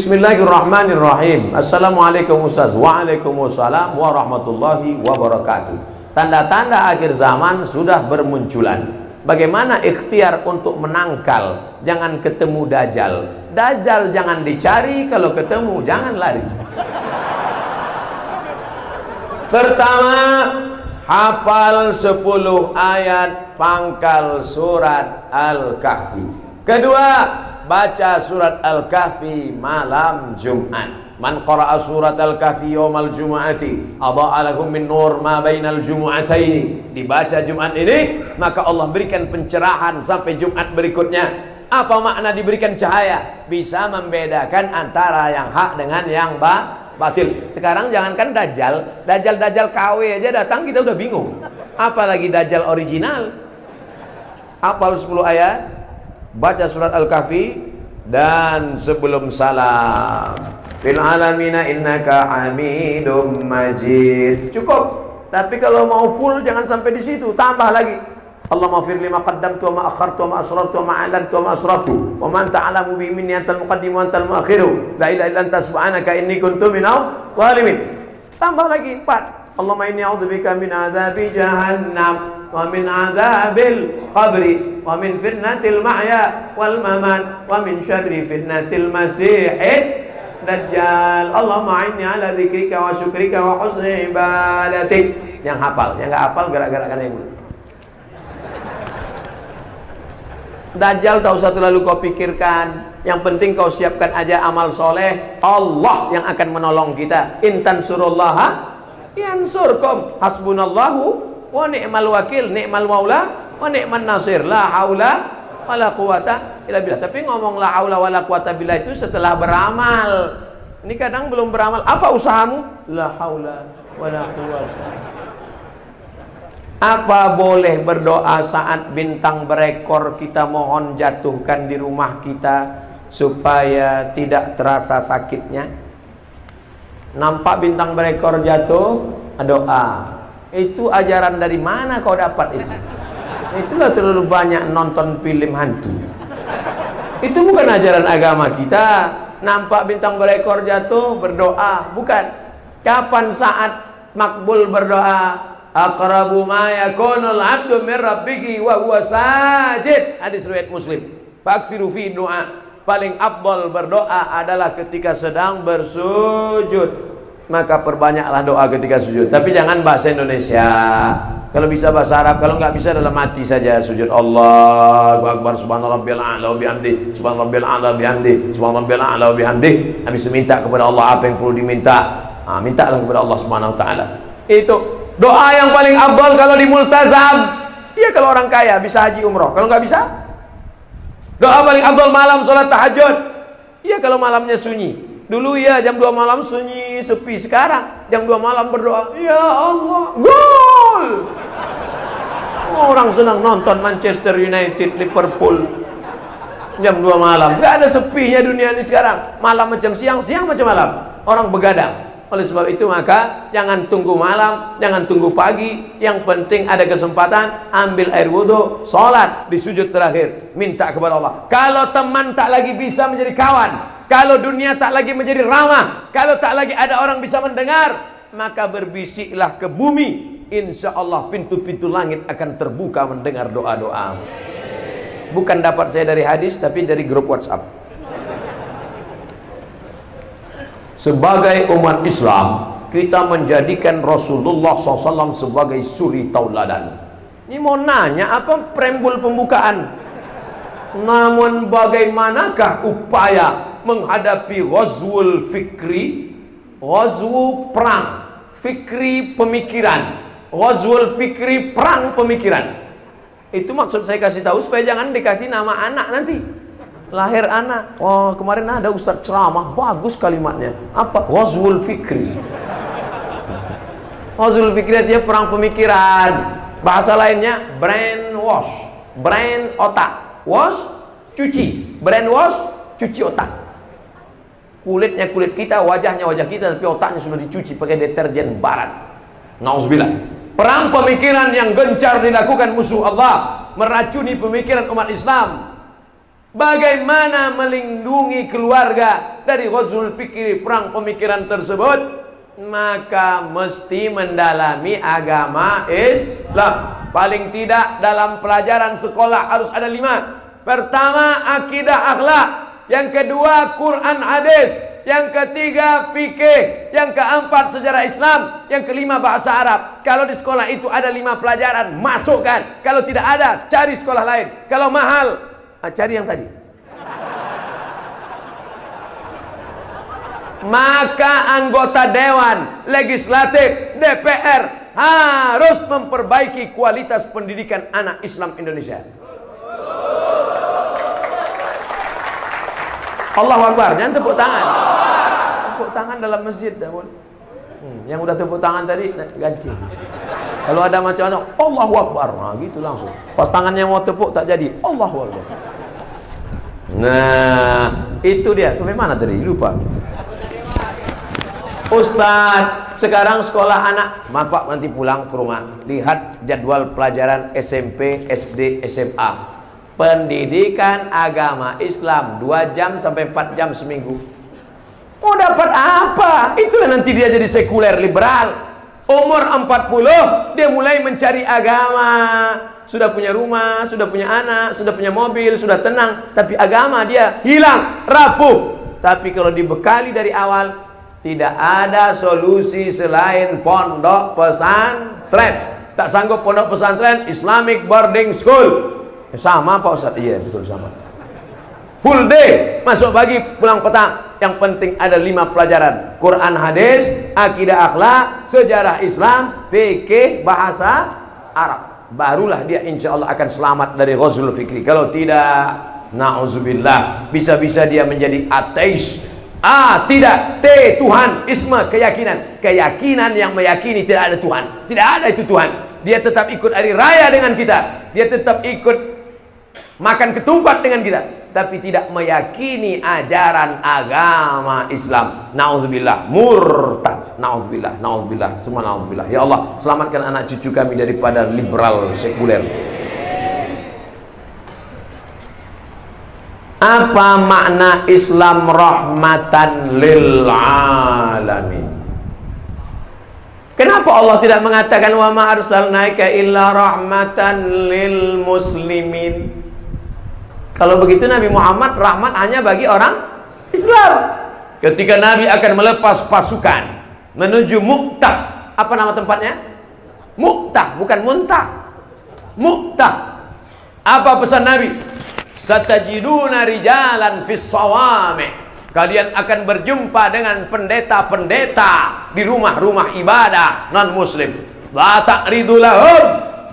Bismillahirrahmanirrahim. Assalamualaikum Ustaz. Waalaikumsalam warahmatullahi wabarakatuh. Tanda-tanda akhir zaman sudah bermunculan. Bagaimana ikhtiar untuk menangkal? Jangan ketemu Dajjal. Dajjal jangan dicari, kalau ketemu jangan lari. Pertama, hafal 10 ayat pangkal surat Al-Kahfi. Kedua, baca surat Al-Kahfi malam Jumat. Man qara'a surat Al-Kahfi yawmal jumu'ati adha'a lahu min nur ma bainal jumu'ataini. Dibaca Jumat ini, maka Allah berikan pencerahan sampai Jumat berikutnya. Apa makna diberikan cahaya? Bisa membedakan antara yang hak dengan yang batil. Sekarang jangankan Dajjal KW aja datang kita udah bingung. Apalagi Dajjal original. Hafal 10 ayat, baca surat Al-Kahfi, dan sebelum salam, fil alamina innaka hamidum majid. Cukup. Tapi kalau mau full jangan sampai di situ, tambah lagi. Allahumma fir lima qaddamtu wa ma akhartu wa ma asrartu wa ma a'lantu wa ma asraftu wa man ta'lamu bi minni antal muqaddim wa antal muakhiru la ilaha illa anta subhanaka inni kuntu minadh dhalimin. Tambah lagi 4. Allahumma inni a'udzubika min adzabi jahannam wa min adzabil qabri wa min fitnatil mahya wal mamat wa min syarri fitnatil masiihid dajjal. Allahumma inni ala dzikrika wa syukrika wa husni ibadatik. Yang hafal, yang enggak hafal gerak-gerakan yang dulu. Dajjal tak usah terlalu kau pikirkan. Yang penting kau siapkan aja amal soleh. Allah yang akan menolong kita. Intan surullaha yansurkum. Hasbunallahu wa ni'mal wakil. Ni'mal maula wa ni'man nasir. La haula wa la quwata illa billah. Tapi ngomong la haula wa la quwata billah itu setelah beramal. Ini kadang belum beramal. Apa usahamu? La haula wa la quwata. Apa boleh berdoa saat bintang berekor kita mohon jatuhkan di rumah kita supaya tidak terasa sakitnya? Nampak bintang berekor jatuh, doa. Itu ajaran dari mana kau dapat itu? Itulah terlalu banyak nonton film hantu. Itu bukan ajaran agama kita. Nampak bintang berekor jatuh, berdoa. Bukan. Kapan saat makbul berdoa? Aqrabu ma yakunul 'abdu min rabbih wa huwa sajid. Hadis riwayat Muslim. Faksiru fi du'a. Paling afdal berdoa adalah ketika sedang bersujud. Maka perbanyaklah doa ketika sujud. Tapi jangan bahasa Indonesia. Kalau bisa bahasa Arab, kalau nggak bisa dalam hati saja sujud. Allahu akbar, subhanarabbiyal a'la wa bihamdi, subhanarabbiyal a'la wa bihamdi, subhanarabbiyal a'la wa bihamdi. Habis itu minta kepada Allah apa yang perlu diminta. Mintalah kepada Allah Subhanahu wa taala. Itu doa yang paling afdal kalau di multazam. Iya kalau orang kaya bisa haji umroh. Kalau nggak bisa, doa paling afdal malam sholat tahajud. Iya kalau malamnya sunyi. Dulu ya jam 2 malam sunyi sepi. Sekarang jam 2 malam berdoa, ya Allah, gol. Orang senang nonton Manchester United, Liverpool jam 2 malam. Nggak ada sepinya dunia ini sekarang. Malam macam siang, siang macam malam. Orang begadang. Oleh sebab itu maka jangan tunggu malam, jangan tunggu pagi. Yang penting ada kesempatan, ambil air wudhu, sholat di sujud terakhir, minta kepada Allah. Kalau teman tak lagi bisa menjadi kawan, kalau dunia tak lagi menjadi ramah, kalau tak lagi ada orang bisa mendengar, maka berbisiklah ke bumi. Insya Allah pintu-pintu langit akan terbuka mendengar doa-doa. Bukan dapat saya dari hadis, tapi dari grup WhatsApp. Sebagai umat Islam, kita menjadikan Rasulullah SAW sebagai suri tauladan. Ini mau nanya apa preambul pembukaan? Namun bagaimanakah upaya menghadapi ghazwul fikri? Ghazwu perang, fikri pemikiran. Ghazwul fikri perang pemikiran. Itu maksud saya kasih tahu supaya jangan dikasih nama anak nanti. Lahir anak, oh kemarin ada ustaz ceramah, bagus kalimatnya. Apa? Ghazwul fikri. Ghazwul fikri artinya perang pemikiran. Bahasa lainnya brainwash, brain otak, wash cuci, brainwash cuci otak. Kulitnya kulit kita, wajahnya wajah kita, tapi otaknya sudah dicuci pakai deterjen barat. Nauzubillah. Perang pemikiran yang gencar dilakukan musuh Allah, meracuni pemikiran umat Islam. Bagaimana melindungi keluarga dari Ghazwul Fikri, perang pemikiran tersebut, maka mesti mendalami agama Islam. Paling tidak dalam pelajaran sekolah harus ada 5. Pertama, akidah akhlak. Yang kedua, Quran hadis. Yang ketiga, fikih. Yang keempat, sejarah Islam. Yang kelima, bahasa Arab. Kalau di sekolah itu ada 5 pelajaran, masukkan. Kalau tidak ada, cari sekolah lain. Kalau mahal, cari yang tadi. Maka anggota dewan, legislatif, DPR harus memperbaiki kualitas pendidikan anak Islam Indonesia. Allahu Akbar, jangan tepuk tangan. Tepuk tangan dalam masjid dah boleh. Yang udah tepuk tangan tadi ganti. Kalau ada macam-macam, Allahu Akbar, nah gitu langsung. Pas tangannya mau tepuk tak jadi, Allahu Akbar. Nah, itu dia. Sampai mana tadi? Lupa. Ustaz, sekarang sekolah anak, Bapak nanti pulang ke rumah, lihat jadwal pelajaran SMP, SD, SMA. Pendidikan agama Islam 2 jam sampai 4 jam seminggu. Mau dapat apa? Itulah nanti dia jadi sekuler liberal. Umur 40 dia mulai mencari agama. Sudah punya rumah, sudah punya anak, sudah punya mobil, sudah tenang, tapi agama dia hilang, rapuh. Tapi kalau dibekali dari awal, tidak ada solusi selain pondok pesantren. Tak sanggup pondok pesantren, Islamic boarding school. Sama Pak Ustaz? Iya betul sama. Full day, masuk pagi, pulang petang. Yang penting ada 5 pelajaran. Quran hadis, akidah akhlak, sejarah Islam, fikih, bahasa Arab. Barulah dia insya Allah akan selamat dari Ghazwul Fikri. Kalau tidak, na'udzubillah, bisa-bisa dia menjadi ateis. Tidak, Tuhan, isma, keyakinan. Keyakinan yang meyakini tidak ada Tuhan. Tidak ada itu Tuhan. Dia tetap ikut hari raya dengan kita. Dia tetap ikut makan ketupat dengan kita. Tapi tidak meyakini ajaran agama Islam. Na'udzubillah, murtad. Na'udzubillah, na'udzubillah, semua na'udzubillah. Ya Allah, selamatkan anak cucu kami daripada liberal sekuler. Apa makna Islam rahmatan lil alamin? Kenapa Allah tidak mengatakan wa ma arsalnaka illa rahmatan lil muslimin? Kalau begitu Nabi Muhammad rahmat hanya bagi orang Islam. Ketika Nabi akan melepas pasukan menuju Mu'tah, apa nama tempatnya? Mu'tah, bukan Muntah. Mu'tah. Apa pesan Nabi? Satajiduna rijalan fis sawami'. Kalian akan berjumpa dengan pendeta-pendeta di rumah-rumah ibadah non muslim. La ta'ridu lahum,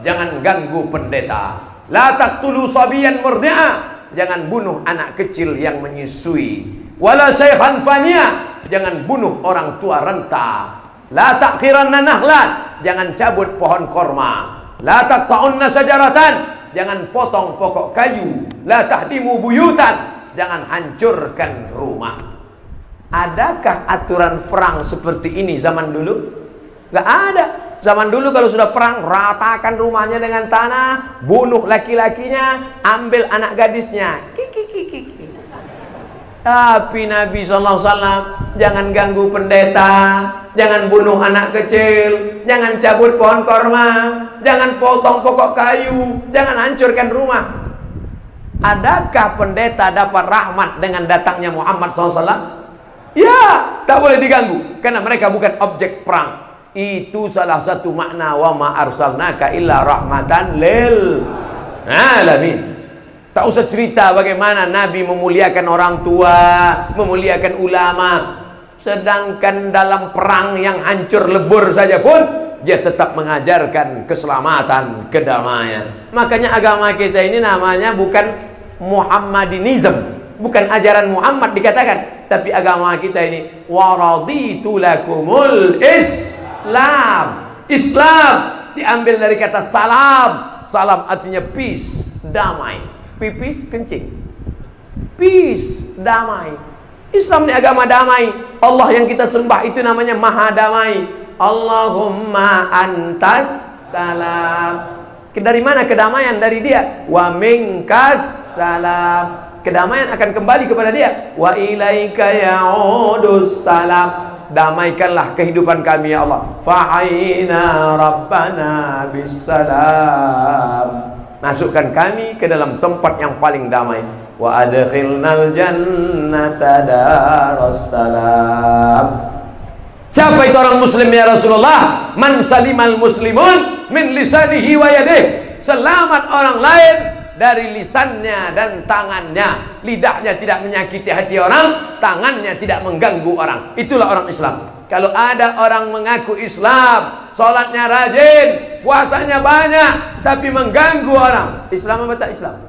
jangan ganggu pendeta. La taqtulu sabiyan murdi'a, jangan bunuh anak kecil yang menyusui. Wala shaykhan faniya, jangan bunuh orang tua renta. La taqiranna nahlan, jangan cabut pohon korma. La taqta'unna sajaratan, jangan potong pokok kayu. La tahdimu buyutan, jangan hancurkan rumah. Adakah aturan perang seperti ini zaman dulu? Gak ada. Zaman dulu kalau sudah perang, ratakan rumahnya dengan tanah, bunuh laki-lakinya, ambil anak gadisnya. Kiki. Tapi Nabi SAW jangan ganggu pendeta, jangan bunuh anak kecil, jangan cabut pohon korma, jangan potong pokok kayu, jangan hancurkan rumah. Adakah pendeta dapat rahmat dengan datangnya Muhammad SAW? Ya, tak boleh diganggu, karena mereka bukan objek perang. Itu salah satu makna wa ma arsalnaka illa rahmatan lil alamin. Tak usah cerita bagaimana Nabi memuliakan orang tua, memuliakan ulama. Sedangkan dalam perang yang hancur lebur saja pun dia tetap mengajarkan keselamatan, kedamaian. Makanya agama kita ini namanya bukan Muhammadinism, bukan ajaran Muhammad dikatakan, tapi agama kita ini waraditu lakumul Islam. Islam diambil dari kata salam. Salam artinya peace, damai. Pipis kencing. Peace, damai. Islam ini agama damai. Allah yang kita sembah itu namanya Maha Damai. Allahumma antas salam. Dari mana kedamaian? Dari dia. Wa minkas salam. kedamaian akan kembali kepada dia. Wa ilaika ya'udus salam. Damaikanlah kehidupan kami ya Allah. Fa'ina rabbana bisalam. Masukkan kami ke dalam tempat yang paling damai. Wa adkhilnal jannata darussalam. Siapa itu orang muslim ya Rasulullah? Man salimal muslimun min lisanihi wa yadihi. Selamat orang lain dari lisannya dan tangannya. Lidahnya tidak menyakiti hati orang, tangannya tidak mengganggu orang. Itulah orang Islam. Kalau ada orang mengaku Islam, sholatnya rajin, puasanya banyak, tapi mengganggu orang, Islam apa tak Islam?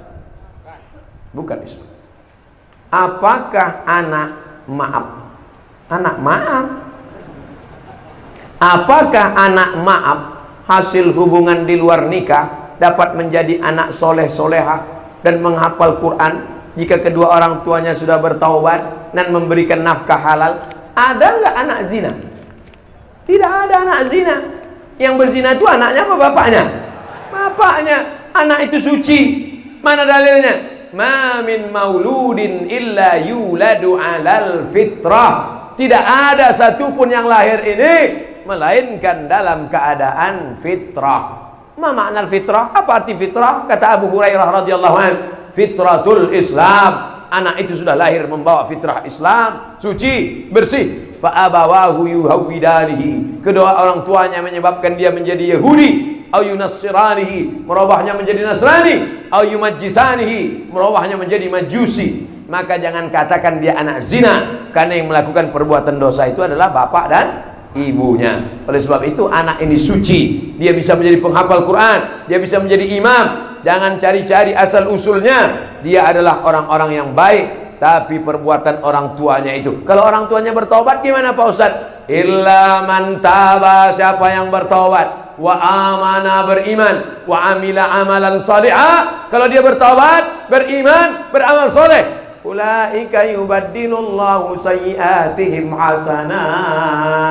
Bukan Islam. Apakah anak maaf? Anak maaf? Apakah anak maaf hasil hubungan di luar nikah dapat menjadi anak soleh soleha dan menghafal Quran jika kedua orang tuanya sudah bertaubat dan memberikan nafkah halal? Ada nggak anak zina? Tidak ada anak zina. Yang berzina itu anaknya apa bapaknya? Bapaknya. Anak itu suci. Mana dalilnya? Ma min mauludin illa yuladu alal fitrah. Tidak ada satupun yang lahir ini melainkan dalam keadaan fitrah. Ma makna fitrah? Apa arti fitrah? Kata Abu Hurairah radhiyallahu anhu, fitratul Islam. Anak itu sudah lahir membawa fitrah Islam, suci, bersih. Fa abawahu yuhawwidanihi. Kedua orang tuanya menyebabkan dia menjadi Yahudi, au yunassiranihi, merubahnya menjadi Nasrani, au yumajjisanihi, merubahnya menjadi Majusi. Maka jangan katakan dia anak zina, karena yang melakukan perbuatan dosa itu adalah bapak dan ibunya. Oleh sebab itu anak ini suci, dia bisa menjadi penghafal Quran, dia bisa menjadi imam. Jangan cari-cari asal usulnya. Dia adalah orang-orang yang baik, tapi perbuatan orang tuanya itu. Kalau orang tuanya bertobat gimana Pak Ustadz? Illa man taba, siapa yang bertobat, wa amana, beriman, wa amila amalan salihah. Kalau dia bertobat, beriman, beramal soleh, ulaika yubaddilullahu sayyiatihim hasanat.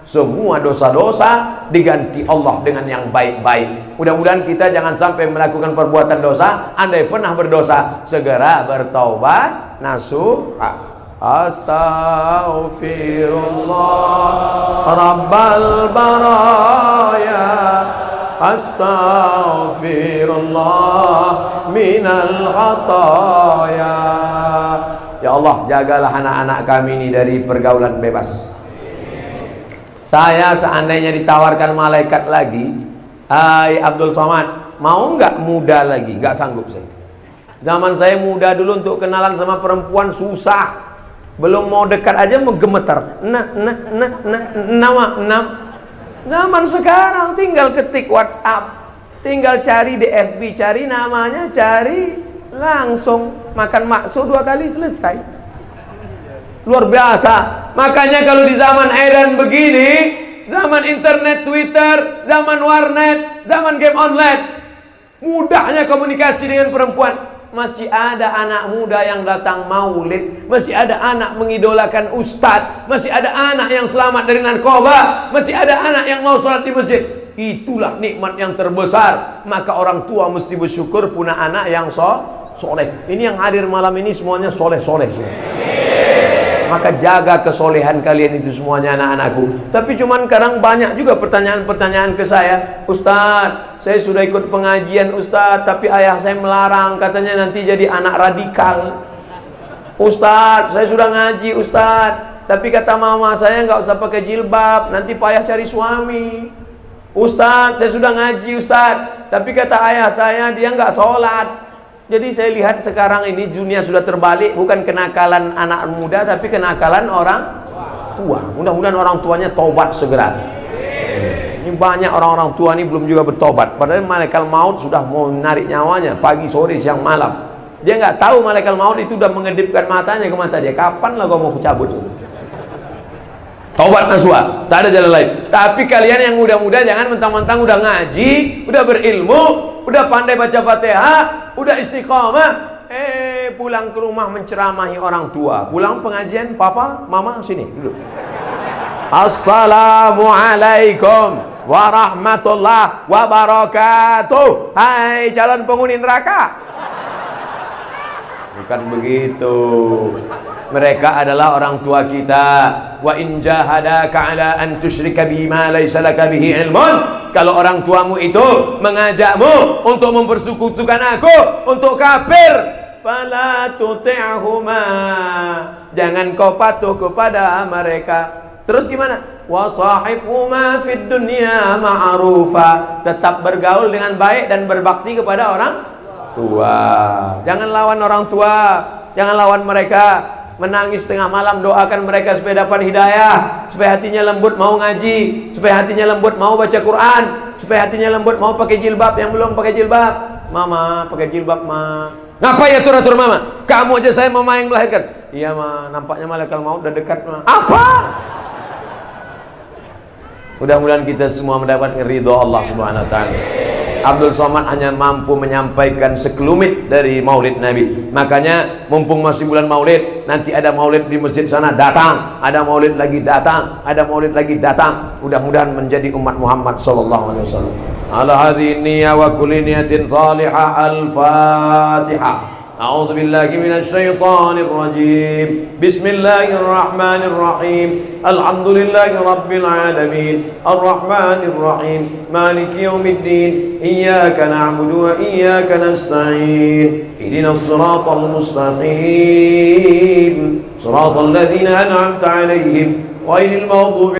Semua dosa-dosa diganti Allah dengan yang baik-baik. Mudah-mudahan kita jangan sampai melakukan perbuatan dosa. Andai pernah berdosa, segera bertaubat nasuha. Astaghfirullah Rabbal baraya, astaghfirullah minal khataya. Ya Allah, jagalah anak-anak kami ini dari pergaulan bebas. Saya seandainya ditawarkan malaikat lagi, hai Abdul Somad, mau nggak muda lagi? Nggak sanggup saya. Zaman saya muda dulu, untuk kenalan sama perempuan susah. Belum mau dekat aja mau gemeter. Nama. Zaman sekarang tinggal ketik WhatsApp, tinggal cari di FB, cari namanya, cari langsung makan bakso 2 kali selesai. Luar biasa. Makanya kalau di zaman edan begini, zaman internet, Twitter, zaman warnet, zaman game online, mudahnya komunikasi dengan perempuan, masih ada anak muda yang datang maulid, masih ada anak mengidolakan ustadz, masih ada anak yang selamat dari narkoba, masih ada anak yang mau sholat di masjid. Itulah nikmat yang terbesar. Maka orang tua mesti bersyukur punya anak yang soleh. Ini yang hadir malam ini semuanya soleh-soleh semua. Maka jaga kesolehan kalian itu semuanya anak-anakku. Tapi cuman kadang banyak juga pertanyaan-pertanyaan ke saya. Ustadz, saya sudah ikut pengajian Ustadz, tapi ayah saya melarang, katanya nanti jadi anak radikal. Ustadz, saya sudah ngaji Ustadz, tapi kata mama saya nggak usah pakai jilbab, nanti payah cari suami. Ustadz, saya sudah ngaji Ustadz, tapi kata ayah saya dia nggak sholat. Jadi saya lihat sekarang ini dunia sudah terbalik, bukan kenakalan anak muda, tapi kenakalan orang tua. Mudah-mudahan orang tuanya taubat segera. Ini banyak orang-orang tua ini belum juga bertobat. Padahal malaikat maut sudah mau menarik nyawanya pagi, sore, siang, malam. Dia nggak tahu malaikat maut itu sudah mengedipkan matanya ke mata dia. Kapan lah kau mau cabut? Taubat nasuha, tak ada jalan lain. Tapi kalian yang muda-muda jangan mentang-mentang udah ngaji, udah berilmu, udah pandai baca Fatihah, udah istiqamah, pulang ke rumah menceramahi orang tua. Pulang pengajian, papa, mama sini duduk. Assalamualaikum warahmatullahi wabarakatuh. Hai calon penghuni neraka. Bukan begitu. Mereka adalah orang tua kita. Wa in jahadaka ala an tusyrika bima laysa laka bihi ilmun. Kalau orang tuamu itu mengajakmu untuk mempersekutukan aku, untuk kafir, fala tuti'huma. Jangan kau patuh kepada mereka. Terus gimana? Wa sahibhuma fid dunya ma'rufa. Tetap bergaul dengan baik dan berbakti kepada orang tua. Jangan lawan orang tua, jangan lawan mereka. Menangis tengah malam, doakan mereka supaya dapat hidayah, supaya hatinya lembut mau ngaji, supaya hatinya lembut mau baca Quran, supaya hatinya lembut mau pakai jilbab yang belum pakai jilbab. Mama, pakai jilbab, ma. Ngapain atur-atur mama? Kamu aja saya mama yang melahirkan. Iya, ma, nampaknya malaikat maut udah dekat, ma. Apa? Mudah-mudahan kita semua mendapatkan ridho Allah Subhanahu wa taala. Abdul Somad hanya mampu menyampaikan sekelumit dari maulid Nabi. Makanya mumpung masih bulan maulid, nanti ada maulid di masjid sana, datang. Ada maulid lagi, datang. Ada maulid lagi, datang. Mudah-mudahan menjadi umat Muhammad sallallahu alaihi wasallam. Ala hadhihi niyyah wa kulli niyatin salihah. Al-Fatihah. أعوذ بالله من الشيطان الرجيم بسم الله الرحمن الرحيم الحمد لله رب العالمين الرحمن الرحيم مالك يوم الدين إياك نعبد وإياك نستعين اهدنا الصراط المستقيم صراط الذين أنعمت عليهم غير المغضوب